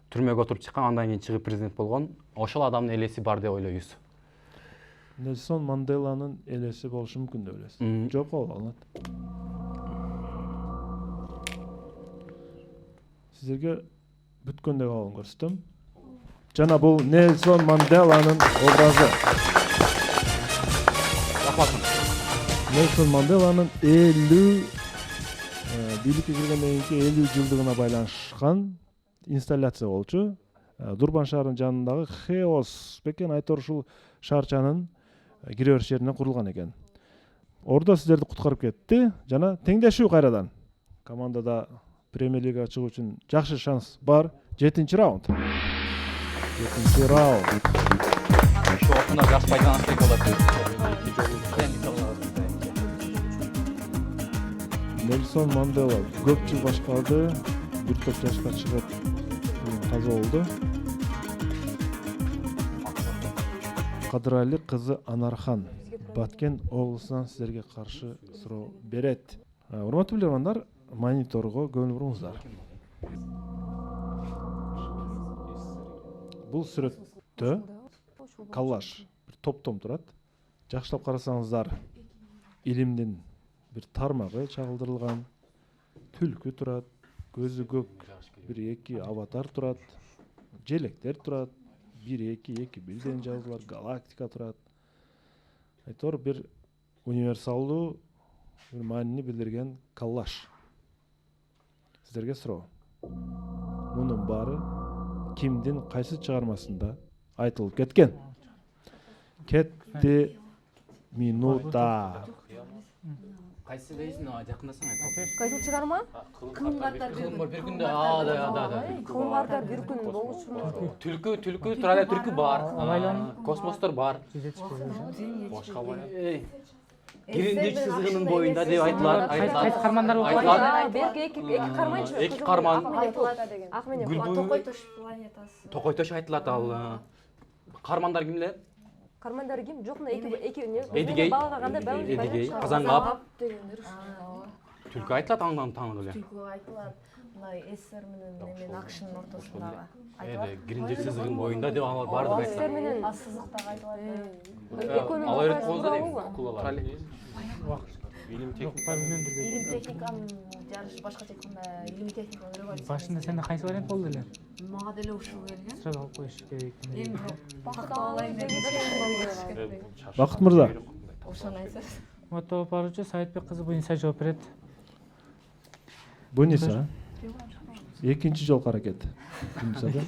түрмөгө отуруп чыккан, андан кийин чыгып президент болгон. Ошол адамдын элеси бар деп ойлойбуз. Нельсон Манделанын элеси болушу мүмкүн деп ойлойсуз? Жок, кабыл алынат. Сиздерге бүткөндөгү абалын көрсөтөм. Жана бул Нельсон Манделанын образы. Рахмат. Нельсон Манделанын 50 бийликке келгенден кийинки 50 жылдыгына байланышкан инсталляция болчу. Дурбан шаарынын жанындагы Хеос бекен айтор ушул шаарчанын кире бериш жерине курулган экен. Ордо сиздерди куткарып кетти жана теңдешүү кайрадан. Командада Премьер Лигага чыгуу үчүн жакшы шанс бар. 7-чи раунд. 7-чи раунд. Ошо ордуна жаш пайдаланыштай болот. Нельсон Мандела көп жыл башкарды. бир топ жашка чыгып каза болду. Кадырали кызы Анархан Баткен облусунан сиздерге каршы суроо берет. Урматтуу билермандар, мониторго көңүл буруңуздар. Бул сүрөттө коллаж бир топтом турат. Жакшылап карасаңыздар, илимдин бир тармагы чагылдырылган, түлкү турат, көзү көк бир эки аватар турат, желектер турат, бир эки бирден жазуулар, галактика турат. Айтор бир универсалдуу бир маанини билдирген коллаж. Сиздерге суроо. Мунун баары кимдин кайсы чыгармасында айтылып кеткен? Кетти минута. Кайсы дейсиң? Жакындасаң айт. Кайсы чыгарма? Кылым картар Кылым бар бир күндө. Да. Кылым картар бир күн болушу мүмкүн. Түлкү тура эле түлкү бар. Космостор бар. Башка бар. Киринчи сызыгынын боюнда деп айтылат. Кайсы кармандар болуп Айтылат. Белки эки карманчы. Эки карман. Ак менен Токой тош планетасы. Токой тош айтылат ал. Кармандар кимдер? Кармандар ким? Жок, мына эки не? Эдигей. Балага кандай бал? Эдигей. Казангап. Дегендер. Түлкү айтылат аңдан таныгыл эле. Түлкү айтылат. Мына СССР менен АКШнын ортосундагы. Киринчи сызыгынын боюнда деп ал бар деп СССР менен Сызыктагы айтылат. экөөнүн Ал өрөт болду дейм. Кулалар. Илим техника. Илим техниканын жарышы башкача айтканда илим техниканын революциясы. Башында сенде кайсы вариант болду эле? Мага деле ушул келген. Сразу алып коюш керек. Эми пакталайын деп. Бакыт мырза. Ошону айтсаңыз. Мотоо баруучу Саитбек кызы Буниса жооп берет. Буниса. Экинчи жолку аракет. Бунисада.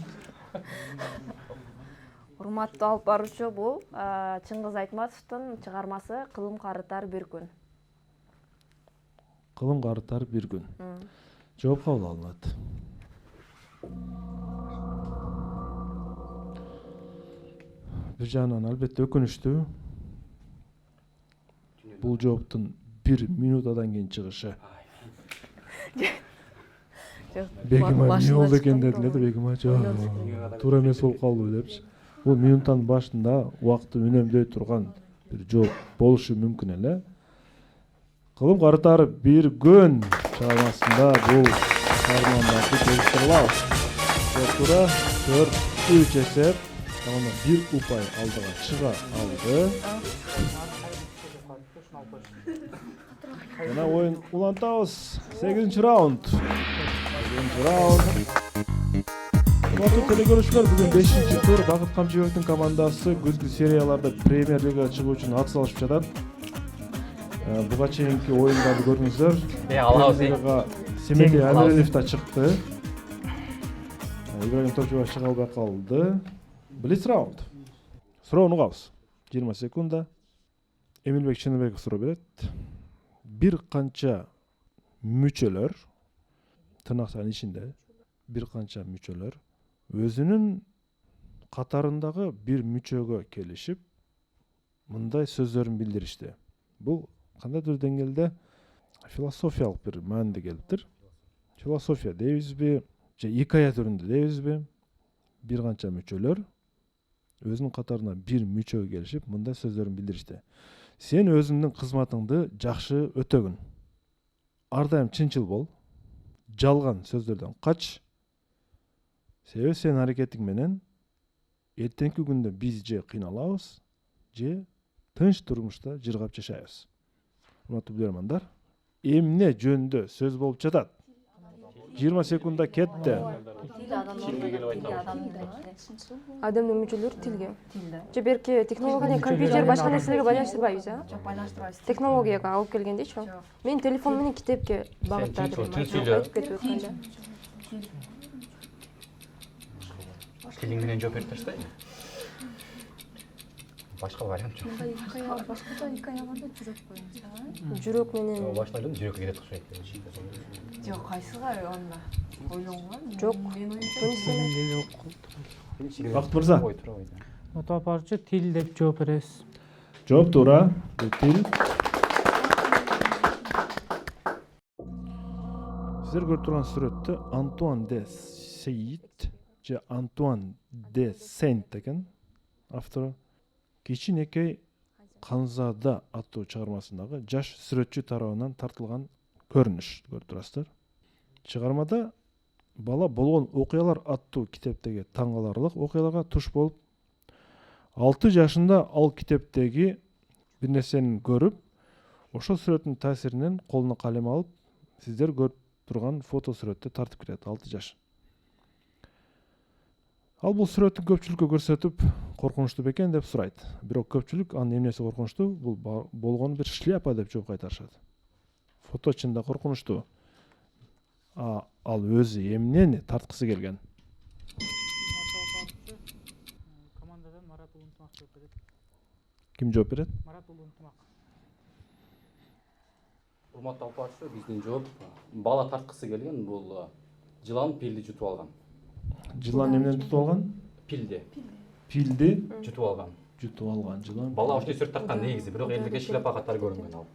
Урматтуу алып баруучу, бул Чыңгыз Айтматовдун чыгармасы Кылым карытар бир күн. Кылым карытар бир күн. Жооп кабыл алынат. Бир жагынан албетте өкүнүчтүү. Бул жооптун 1 минутадан кийин чыгышы. Бегима эмне болду экен дедим да, Бегима туура эмес болуп калдыбы депчи. Бул минуттан башында убакытты үнөмдөй турган бир жооп болушу мүмкүн эле. Кылым карытар бир күн чыгармасында бул кармандарды келиштирилабыз. Туура 4-3 эсеп, команда 1 упай алдыга чыга алды. Жана оюн улантабыз. 8-раунд. 8-раунд. Урматтуу телекөрүүчүлөр, бүгүн 5-тур Бакыт Камчыбековдун командасы күзгү серияларда Премьер Лигага чыгуу үчүн ат салышып жатат. Буга чейинки оюндарды көрдүңүздөр. Алабыз. Семенди Амиралиев да чыкты. Ибрагим Топчубаев чыга албай калды. Блиц раунд. Суроону угабыз. 20 секунда. Эмилбек Чыныбеков суроо берет. Бир канча мүчөлөр, тырнактардын ичинде бир канча мүчөлөр өзүнүн катарындагы бир мүчөгө келишип мындай сөздөрүн билдиришти. Бул кандайдыр деңгээлде философиялык бир мааниде келиптир. Философия дейбизби, же икая түрүндө дейбизби? Бир канча мүчөлөр өзүнүн катарына бир мүчөгө келишип мындай сөздөрүн билдиришти. Сен өзүңдүн кызматыңды жакшы өтөгүн. Ар дайым чынчыл бол. Жалган сөздөрдөн кач. Себеби сен аракетиң менен эртеңки күндө биз же кыйналабыз, же тынч турмушта жыргап жашайбыз. Урматтуу билермандар, эмне жөнүндө сөз болуп жатат? 20 секунда кетти. Адамдын мүчөлөрү тилге. Же берки технология, компьютер башка нерселерге байланыштырбайбыз, а? Жок, байланыштырбайбыз. Технологияга алып келгендейчи. Мен телефон менен китепке багыттадым. Айтып кетип атканда. Тилиң менен жооп берип таштайбы? Башка вариант жок. Башкача икая барда жүрөк боюнча. Жүрөк менен. Баштайдым, жүрөккө кетет окшойт. Жок, кайсыга анда? Ойлонгон. Жок. Бакыт мырза. Мотоо баруучу тил деп жооп бересиз. Жооп туура. Тил. Сіздер көріп тұрған сүрөттө Антуан де Сейт же Антуан де Сент екен автору. Кичинекей Канзада аттуу чыгармасындагы жаш сүрөтчү тарабынан тартылган көрүнүш көрүп турасыздар. Чыгармада бала болгон окуялар аттуу китептеги таң каларлык окуяларга туш болуп, 6 жашында ал китептеги бир нерсени көрүп, ошол сүрөттүн таасиринен колуна калем алып, сиздер көрүп турган фото сүрөттү тартып кетет 6 жаш. Ал бул сүрөттү көпчүлүккө көрсөтүп, коркунучтуу бекен деп сурайт. Бирок көпчүлүк анын эмнеси коркунучтуу? Бул болгону бир шляпа деп жооп кайтарышат. Фото чында коркунучтуу. Ал өзү эмнени тарткысы келген? Командадан Марат Улуу Ынтымак жооп берет. Ким жооп берет? Марат Улуу Ынтымак. Урматтуу алпарчы, биздин жооп бала тарткысы келген бул жылан пилди жутуп алган. Жылан эмнени тутуп алган? Пилди Пилди жутуп алган. жутуп алган жылан. Бала оштой сүрөт тарткан негизи, бирок элдерге шляпа катары көрүнгөн ал.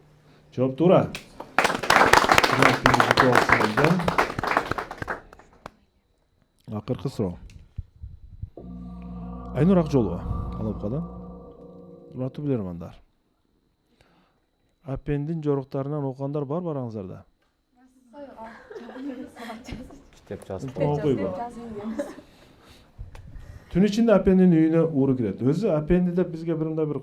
Жооп туура. Жылан пилди жутуп алган. Акыркы суроо. Айнур Акжолова, Алапкадан. Урматтуу билермандар. Апендин жоруктарынан окугандар бар бараңыздарда? Китеп жазып. Окуйбу. Түн ичинде Апендин үйүнө ууру кирет. Өзү Апенди деп бизге бир мындай бир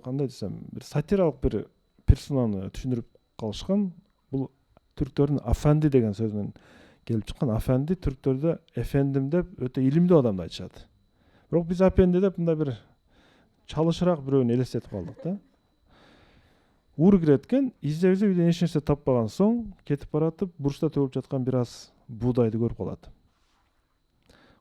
кандай десем, бир сатиралык бир персонаны түшүндүрүп калышкан. Бул түрктөрдүн афанди деген сөзүнөн келип чыккан. Афанди түрктөрдө эфендим деп өтө илимдүү адамды айтышат. Бирок биз Апенди деп мындай бир чалышыраак бирөөнү элестетип калдык да. Ууру киреткен, издеп үйдөн эч нерсе таппаган соң кетип баратып, бурчта төгүлүп жаткан бир аз буудайды көрүп калат.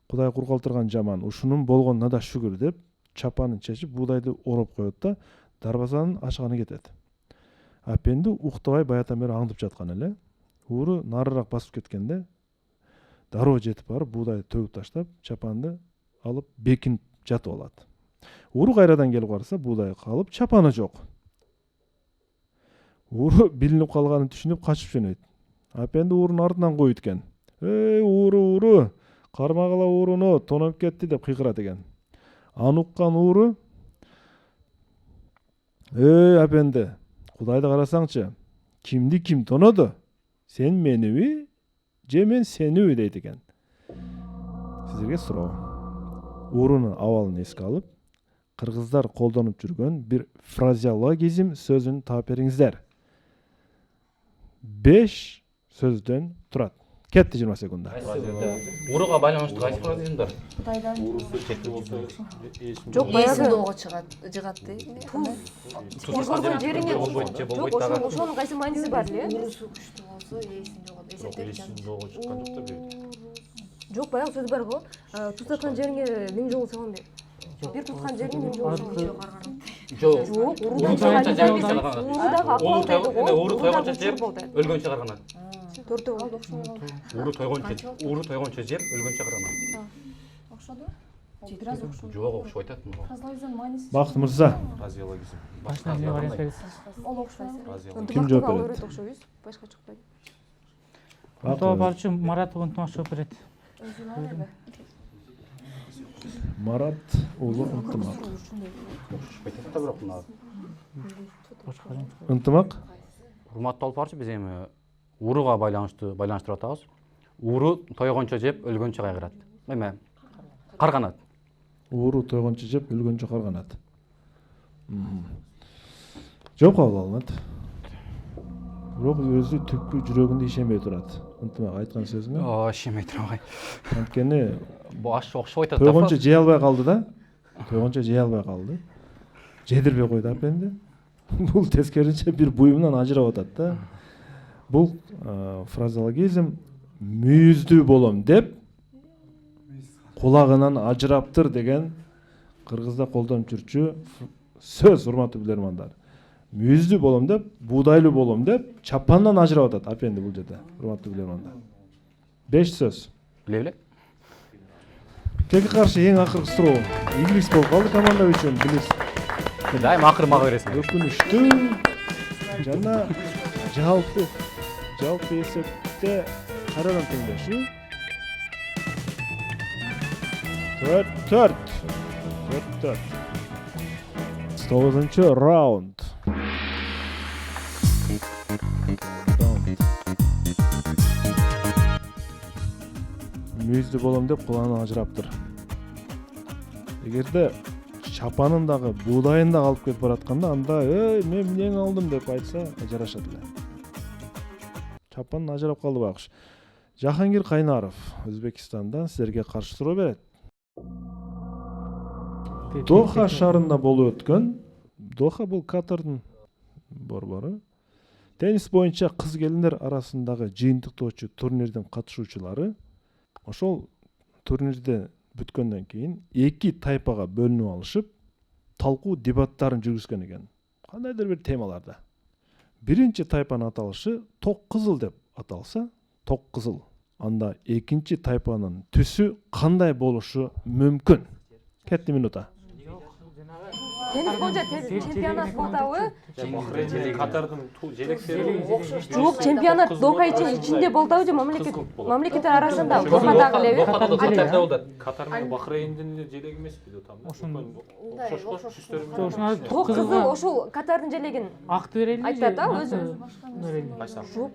Кудай куркалтырган жаман, ушунун болгонуна да шүгүр деп, чапанын чечип, буудайды ороп коет да, дарбазанын ачканы кетет. Апенди уктабай баятан бери аңдып жаткан эле. Ууру нарыраак басып кеткенде, дароо жетип барып, буудайды төгүп таштап, чапанды алып бекинип жатып алат. Ууру кайрадан келип караса, буудай калып, чапаны жок. Ууру билинип калганын түшүнүп качып жөнөйт. Апенди уурунун артынан коюп экен. Ууру, кармагыла ууруну, тоноп кетти деп кыйкырат экен. Аны уккан ууру: Апенди, Кудайды карасаңчы, кимди ким тоноду? Сен мениби, же мен сениби дейт экен. Сиздерге суроо. Уурунун абалын эске алып, кыргыздар колдонуп жүргөн бир фразеологизм сөзүн таап бериңиздер. 5 сөздөн турат. Кетти 20 секунда. Уруга байланыштуу кайсы фразеимдер? Кудайдан Жок, баягы доого жыгат дейт. көргөн жериңе жок, ошонун кайсы мааниси бар эле? Урусу күчтүү болсо, эсин жогот. Эсептеп Жок, баягы сөз бар го. Тутаткан жериңе 1000 жолу салам дейт. Бир туткан жериңе 1000 жолу салам. Жок. Жок, уру тойгончо жеп, өлгөнчө карганат. Төртөө калды, окшой калды. Уру тойгончо жеп, өлгөнчө карганат. Окшоду? Бир аз окшоду. Жок, окшоп айтат муну. Фразеологизм мааниси. Бакыт мырза, Фразеологизм. Башынан эле вариант бересиз. Ол окшойт. Ким жооп берет? Окшойбуз, башка чыкпайт. Ото барчу Марат Улуу Ынтымак жооп берет. Өзүнө Марат Улуу Ынтымак. Айтат да бирок мына. Ынтымак? Урматтуу алпарчы, биз эми уруга байланыштырып атабыз. Уру тойгончо жеп, өлгөнчө кайгырат. Эме карганат. Ууру тойгончо жеп, өлгөнчө карганат. Жооп кабыл алынат. Бирок өзү түпкү жүрөгүндө ишенбей турат. Ынтымак айткан сөзүнө. Ишенбей тургай. Анткени Бу окшоп айтат да. тойгончо жей албай калды да. Тойгончо жей албай калды. Жедирбей койду Апенди. Бул тескеринче бир буюмунан ажырап атат да. Бул фразеологизм мүйүздүү болом деп кулагынан ажыраптыр деген кыргызда колдонуп жүрчү сөз, урматтуу билермандар. Мүйүздүү болом деп, буудайлуу болом деп чапандан ажырап атат Апенди бул жерде, урматтуу билермандар. 5 сөз. Биле белек. Теги каршы эң акыркы суроо. Игилис болуп калды команда үчүн, билесиз. Дайым акыры мага бересиң. Өкүнүштүү жана жалпы эсеп Биринчите кайрадан теңдешүү. 4-4. 9-нчы раунд. Мүйүздүү болом деп куланы ажыраптыр. Эгерде чапанын дагы буудайын да алып кетип баратканда анда мен эмнени алдым деп айтса жарашат эле. Чапан ажырап калды багыш. Жахангир Кайнаров Өзбекстандан силерге каршы суроо берет. Доха шаарында болуп өткөн, Доха бул Катардын борбору. Теннис боюнча кыз келиндер арасындагы жыйынтыктоочу турнирдин катышуучулары ошол турнирде бүткөндөн кийин эки тайпага бөлүнүп алышып, талкуу дебаттарын жүргүзгөн экен. Кандайдыр бир темаларда. Биринчи тайпанын аталышы ток кызыл деп аталса, ток кызыл. Анда экинчи тайпанын түсү кандай болушу мүмкүн? Кетти минута. Теннис боюнча чемпионат болтабы? Катардын желектери окшош. Жок, чемпионат Доха ичинде болтабы же мамлекеттер арасында Дохадагы элеби? Катарда болот. Катар менен Бахрейндин эле желеги эмеспи там. Окшош түстөрү. Ток кызыл ошол Катардын желегин Акты берели. айтат да өзү. Жок.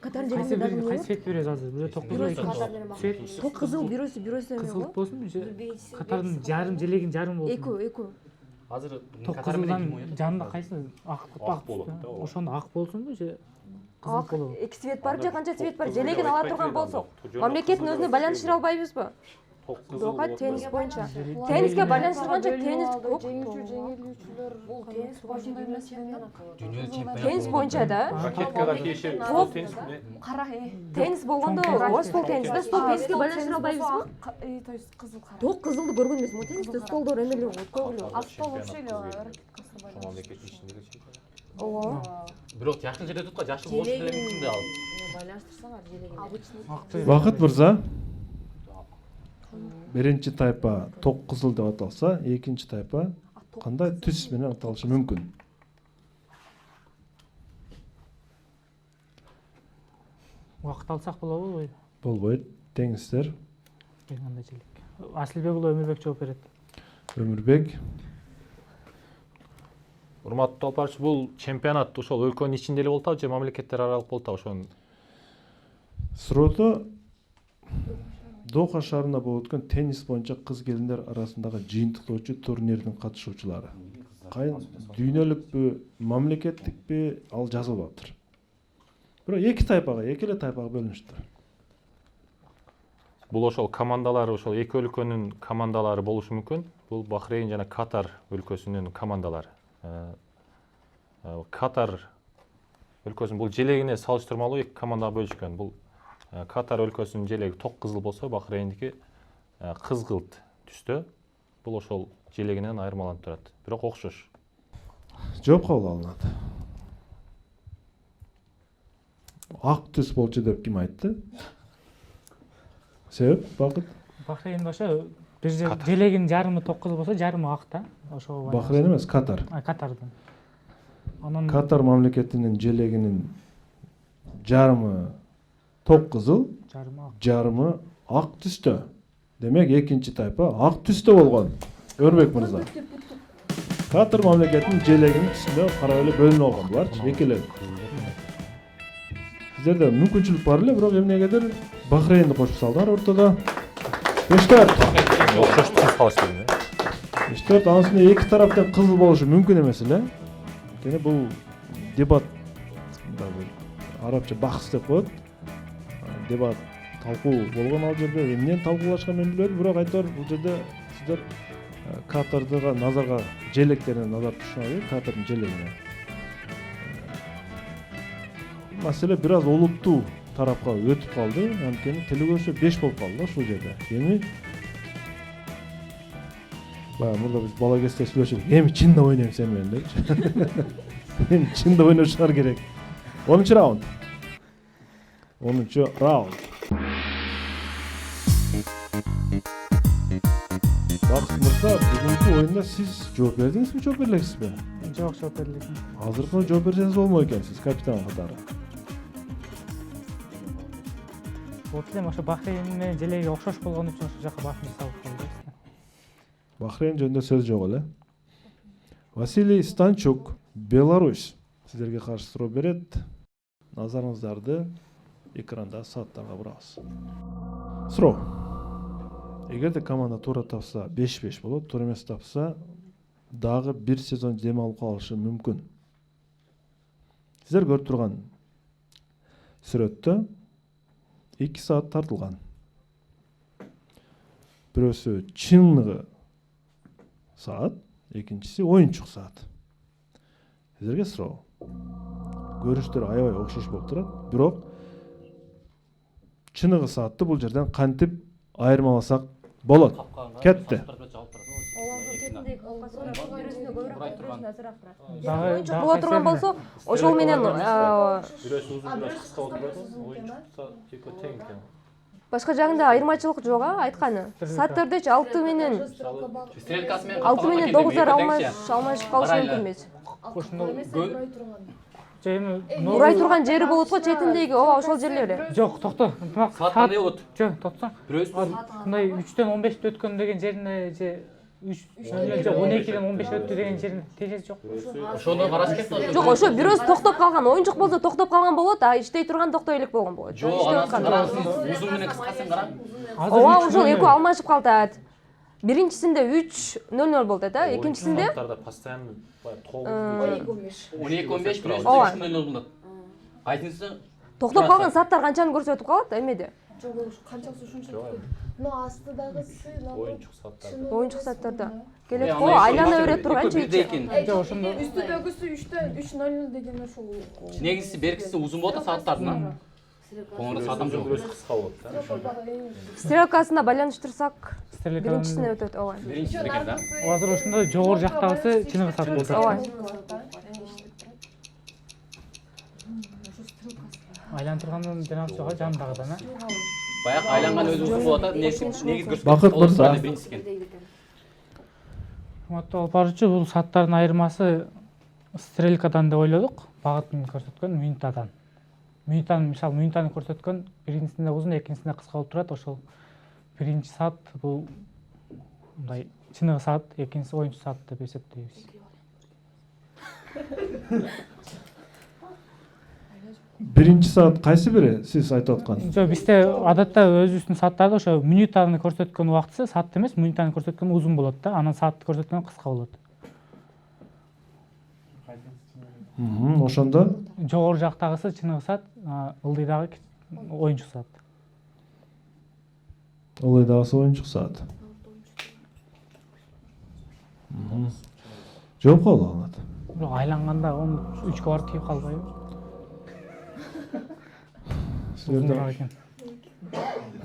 Катардын желегин Кайсы свет беребиз азыр? Бирөө ток кызыл экен. Свет ток кызыл бирөөсү эме кызыл го? болсун же Катардын жарым желегин жарым болсун. Экөө. Азыр Ток кызылдан жанында кайсы ак болот да. ошондо ак болсунбу же кызыл Ак болобу? эки свет бар же канча свет бар? Желегин ала турган болсок, мамлекеттин өзүнө байланыштыра албайбызбы? Доха теннис боюнча. Тенниске байланыштырганча теннис көп. Жеңилүүчүлөр бул теннис боюнча эмес чемпионат. Теннис боюнча да. Ракеткага тиешет теннис менен. Кара Теннис болгондо стол теннис да, стол тенниске байланыштыра албайбызбы? То есть кызыл кара. Ток кызылды көргөн эмесмин, теннисте столдор эмелер көп эле. Ал стол вообще эле ракеткасы Мамлекеттин ичиндеги чемпионат. Ооба. бирок жакшы жерде туткан жакшы болушу деле мүмкүн да ал. байланыштырсаңар желегин. Акты Бакыт мырза. Биринчи тайпа ток кызыл деп аталса, экинчи тайпа кандай түс менен аталышы мүмкүн? убакыт алсак болобу? Болбойт. Теңиздер. Кандай желек. Асылбек уулу Өмүрбек жооп берет. Өмүрбек. Урматтуу Толпарчы, бул чемпионат ошол өлкөнүн ичинде эле болтабы же мамлекеттер аралык болтабы ошонун? Суроодо Доха шаарында болуп өткөн теннис боюнча кыз келиндер арасындагы жыйынтыктоочу турнирдин катышуучулары. Кайын дүйнөлүкпү, мамлекеттикпи ал жазылбаптыр. Бирок эки эле тайпага бөлүнүштүр. Бул ошол командалары, ошол эки өлкөнүн командалары болушу мүмкүн. Бул Бахрейн жана Катар өлкөсүнүн командалары. Катар өлкөсүнүн бул желегине салыштырмалуу эки командага бөлүшкөн. Бул Катар өлкөсүнүн желеги ток кызыл болсо, Бахрейндики кызгылт түстө. Бул ошол желегинен айырмаланып турат. Бирок окшош. Жооп кабыл алынат. Ак түс болчу деп ким айтты? Себеп Бакыт? Бахрейн ошо бир желегин жарымы ток кызыл болсо, жарымы ак да. Ошого Бахрейн эмес, Катар. Катардан. Анан Катар мамлекетинин желегинин жарымы ток кызыл, жарымы ак түстө. Демек экинчи тайпа ак түстө болгон. Өрбек мырза. Катар мамлекетинин желегинин түсүнө карап эле бөлүнүп алган буларчы, экелеп. Сиздерде мүмкүнчүлүк бар эле, бирок эмнегедир Бахрейнди кошуп салдыңар ортодо. 5-4. Окшош түс калыштырды. 5-4 анысында эки тараптан кызыл болушу мүмкүн эмес эле. Өйткөнү бул дебат арабча бахс деп коет. Дебат талкуу болгон ал жерде эмнени талкуулашкан мен билбедим, бирок айтор бул жерде сиздер Катардыга назарга желектерине назар турушуңар керек, Катардын желегине. Маселе бир аз олуттуу тарапка өтүп калды, анткени телегөзчө 5 болуп калды ушул жерде. Эми мурда биз бала кезде сүйлөшүп, эми чында ойнойм сен менен депчи. Эми чында ойношуңар керек. 10-чу раунд. 10-чу раунд. Бакыт мырза, бүгүнкү оюнда сиз жооп бердиңизби, жооп берлексизби? Жок, жооп берди экен. Азыркы жооп берсеңиз болмок экен, сиз капитан катары. Вот элем ошо Бахрейн менен желеги окшош болгон үчүн ошол жака башымды салып коюп Бахрейн жөнүндө сөз жок эле. Василий Станчук, Беларусь. Сиздерге каршы суроо берет. Назарыңыздарды экранда сааттарга бурабыз. Суроо. Эгерде команда туура тапса 5-5 болот, туура эмес тапса дагы бир сезон дем алып калышы мүмкүн. Сиздер көрүп турган сүрөттө 2 саат тартылган. Бирөөсү чыныгы саат, экинчиси оюнчук саат. Сиздерге суроо. Көрүнүштөр аябай окшош болуп турат, бирок чыныгы саатты бул жерден кантип айырмаласак болот? Кетти. Бола турган болсо, ошол менен Бирөөсү узун, бирөөсү кыска болуп турат. Оюнчукта типа тең тең. башка жагында айырмачылык жок айтканы. Сааттардычы 6 менен Стрелкасы менен 6 менен 9 алмашып калышы мүмкүн эмес. Урай турган жери болот го четиндеги, ооба ошол жерлер эле. Жок, токто. Саат кандай болот? Жок, токтосоң. Бирөөсү Мындай 3-төн 15 өткөн деген жерине же 12-ден 15 өттү деген жерине тежеси жок. ошону караш керек. Жок, ошо бирөөсү токтоп калган, оюнчук болсо токтоп калган болот, а иштей турган токтой элек болгон болот. Жок, узун менен кыскасын кара. Ооба, ошол экөө алмашып калтат. Биринчисинде 3:00 болот да, экинчисинде Сааттарда постоянно 12-15 плюс Ооба. 3:00 болот. Кайсынысы? токтоп калган сааттар канчаны көрсөтүп калат эмеде? Жок, канчасы ушунчалык койду. Но астыдагысы оюнчук сааттарда. Оюнчук сааттарда келет го, айлана берет турганчы ичи. үстүдөгүсү 3:00 деген ошол. Негизиси бергisi узун болот сааттардын. Коңурда саатам жок. Бирөөсү кыска болот да. Стрелкасына байланыштырсак, Стрелка биринчисине өтөт, ооба. Биринчиси экен да. Азыр ошондо жогору жактагысы чыныгы саат болот. Ооба. Айлантыргандын жанагы жогу жанындагыдан, а? Баяк айланган өзү узун болот да. Негиз көрсөтүп. Бакыт мырза. Биринчиси экен. Урматтуу алып баруучу, бул сааттардын айырмасы стрелкадан деп ойлодук, багытын көрсөткөн минутадан. Мисалы минутаны көрсөткөн биринчисинде узун, экинчисинде кыска болуп турат. Ошол биринчи саат бул мындай чыныгы саат, экинчиси оюнчу саат деп эсептейбиз. Биринчи саат кайсы бири сиз айтып аткан? Жок, бизде адатта өзүбүздүн сааттарда ошо минутаны көрсөткөн убактысы саат эмес, минутаны көрсөткөн узун болот да, анан саатты көрсөткөн кыска болот. Ошондо Жогору жактагысы чыныгы саат, ылдыйдагы оюнчук саат. ылдыйдагысы оюнчук саат. Жооп калат. Бирок айланганда 13 барып тийип калбайбы? Сиздерде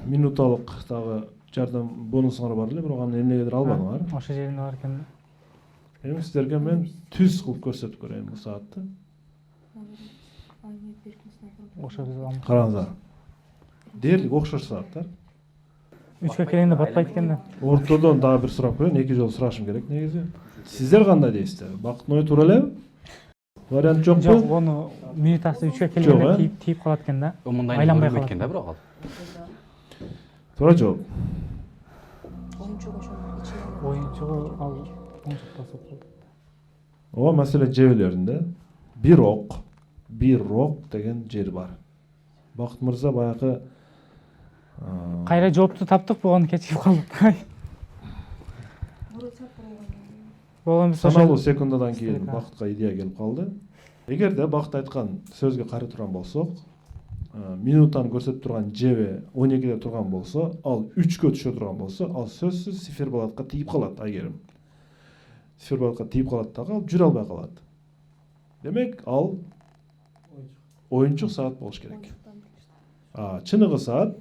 минуталык дагы жардам бонусуңар бар эле, бирок аны эмнегедир албадыңар. Ошол жеринде бар экен да. Эми сиздерге мен түз кылып көрсөтүп көрөйүн бул саатты. Ошо биз алмак. Караңыздар. Дээрлик окшош сааттар. 3кө келгенде батпайт экен да. Ортодон дагы бир сурап коеюн, 2 жолу сурашым керек негизи. Сиздер кандай дейсиздер? Бакыттын ою туура элеби? Вариант жокпу? Жок, ону минутасы 3кө келгенде тийип калат экен да. Мындай Айланбай көрүнбөйт калат. экен да бирок ал. Туура жооп. Оюнчугу ал оюнчуктасып калды. Ооба, маселе жебелеринде бирок деген жер бар. Бакыт мырза баягы Кайра жоопту таптык, буганы кечигип калдык. саналуу секундадан кийин Бакытка идея келип калды. Эгерде Бакыт айткан сөзгө карый турган болсок, минутаны көрсөтүп турган жебе 12де турган болсо, ал 3кө түшө турган болсо, ал сөзсүз циферблатка тийип калат, айгерим. Циферблатка тийип калат дагы, ал жүрө албай калат. Демек, ал оюнчук саат болуш керек. Чыныгы саат,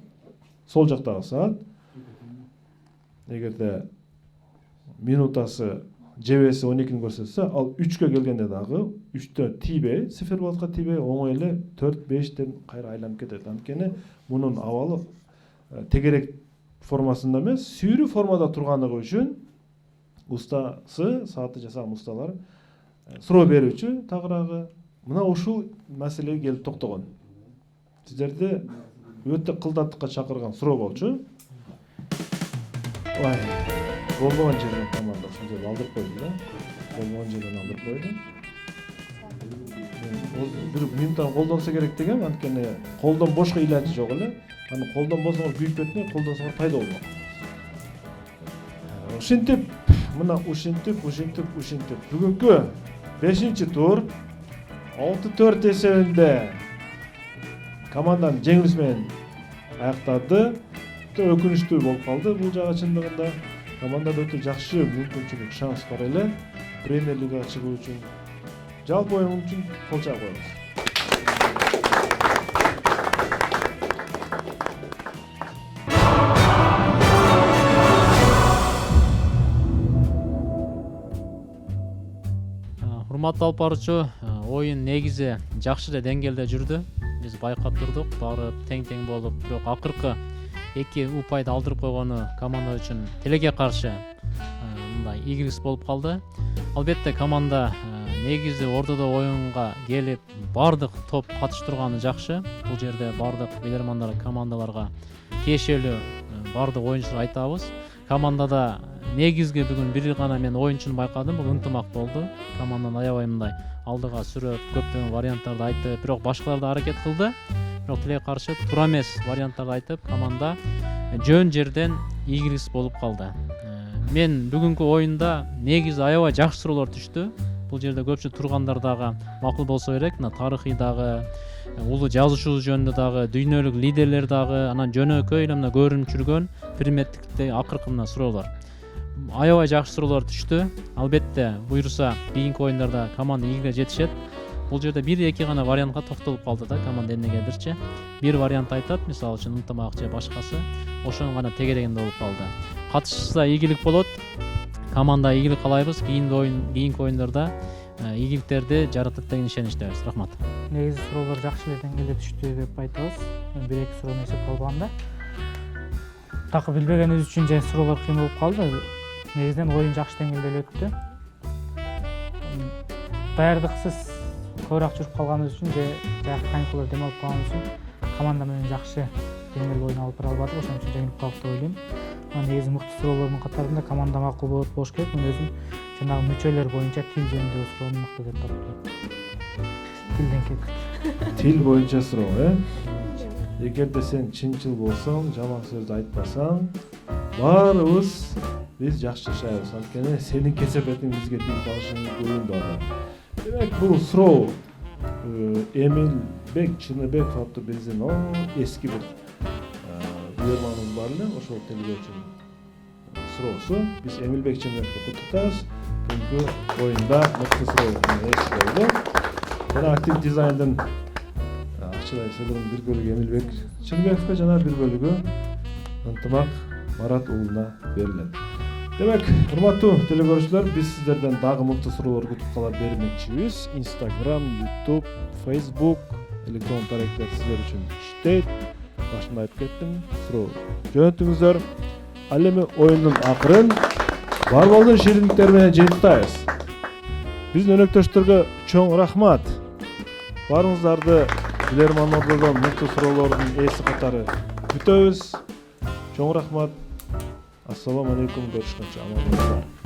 сол жактагы саат, эгерде минутасы жебеси 12-ни көрсөтсө, ал 3кө келгенде дагы 3тө тийбей, циферблатка тийбей, оңой эле 4-5тен кайра айланып кетет. Анткени мунун абалы тегерек формасында эмес, сүйрүү формада турганлыгы үчүн устасы, саатты жасаган усталар суроо берүүчү тагыраагы мына ушул маселеге келип токтогон. Сиздерде өтө кылдаттыкка чакырган суроо болчу. Ой, болбогон жерден команда ушинтип алдырып койду да. Болбогон жерден алдырып койду. Бир минуттан колдонсо керек дегем, анткени колдон бошко илачы жок эле. Аны колдон болсоңор күйүп кетпей, колдонсоңор пайда болмок. Ушинтип, мына ушинтип. Бүгүнкү 5-тур 6-4 эсебинде команданы жеңилиш менен аяктады. Өтө өкүнүчтүү болуп калды бул жагы чындыгында. Командада өтө жакшы мүмкүнчүлүк, шанс бар эле. Премьер лигага чыгуу үчүн жалпы оюн үчүн кол чаап коебуз. Урматтуу алып баруучу, оюн негизи жакшы эле деңгээлде жүрдү. Биз байкап турдук, баары тең болуп, бирок акыркы 2 упайды алдырып койгону команда үчүн тилекке каршы мындай ийгиликсиз болуп калды. Албетте команда негизи ортодо оюнга келип бардык топ катыштырганы жакшы. Бул жерде бардык билермандар командаларга тиешелүү бардык оюнчулар айтабыз. Командада негизги бүгүн бир гана мен оюнчуну байкадым, бул ынтымак болду. Команданы аябай мындай алдыга сүрөп, көптөгөн варианттарды айтып, бирок башкалар да аракет кылды. Бирок тилекке каршы туура эмес варианттарды айтып, команда жөн жерден ийгиликсиз болуп калды. Мен бүгүнкү оюнда негизи аябай жакшы суроолор түштү. Бул жерде көпчүлүк тургандар дагы макул болсо керек. Мына тарыхый дагы, улуу жазуучубуз жөнүндө дагы, дүйнөлүк лидерлер дагы, анан жөнөкөй эле мына көрүнүп жүргөн предметтикте акыркы мына суроолор. Аябай жакшы суроолор түштү. Албетте буйруса кийинки оюндарда команда ийгиликке жетишет. Бул жерде 1-2 гана вариантка токтолуп калды да команда эмнегедирчи. Бир вариант айтат, мисалы үчүн ынтымак же башкасы. Ошону гана тегерегенде болуп калды. Катышса ийгилик болот. Команда ийгилик каалайбыз. Кийинки оюндарда ийгиликтерди жаратат деген ишеничтебиз. Рахмат. Негизи суроолор жакшы эле деңгээлде түштү деп айтабыз. 1-2 суроону эсепке албаганда. Такы билбегенибиз үчүн же суроолор кыйын болуп калды. Негизинен оюн жакшы деңгээлде өттү. Даярдыксыз көбүрөөк жүрүп калганыбыз үчүн же жакшы каникулда дем алып калганыбыз үчүн команда менен жакшы деңгээлде оюн алып бара албадык. Ошон үчүн жеңилип калдык деп ойлойм. Негизи мыкты суроолордун катарында команда макул болуш керек. Мен өзүм жанагы мүчөлөр боюнча тил жөнүндө суроону мыкты деп таптым. Тилден кетtik. Тил боюнча суроо, Эгерде сен чынчыл болсоң, жаман сөздү айтпасаң, баарыбыз биз жакшы жашайбыз. Анткени сенин кесепетиң бизге тийип калышы мүмкүн дагы. Демек бул суроо Эмилбек Чыныбеков аттуу биздин эски бир билерманыбыз бар эле, ошол телевизион суроосу. Биз Эмилбек Чыныбековду куттуктайбыз. Бүгүнкү оюнда мыкты суроо эс болду. Жана актив дизайндын акчалай эсебинин бир бөлүгү Эмилбек Чыныбековго, жана бир бөлүгү Ынтымак Марат уулуна берилет. Демек, урматтуу телекөрүүчүлөр, биз сиздерден дагы мыкты суроолор күтүп кала бермекчибиз. Instagram, YouTube, Facebook электрон тармактар сиздер үчүн иштейт. Башында айтып кеттим, суроо жөнөтүңүздөр. Ал эми оюндун акырын бар болгон шириндиктер менен жыйынтыктайбыз. Биздин өнөктөштөргө чоң рахмат. Баарыңыздарды билермандордон мыкты суроолордун ээси катары күтөбүз. Чоң рахмат. Ассаламу алейкум, görüşкөнчө аман болуңуздар.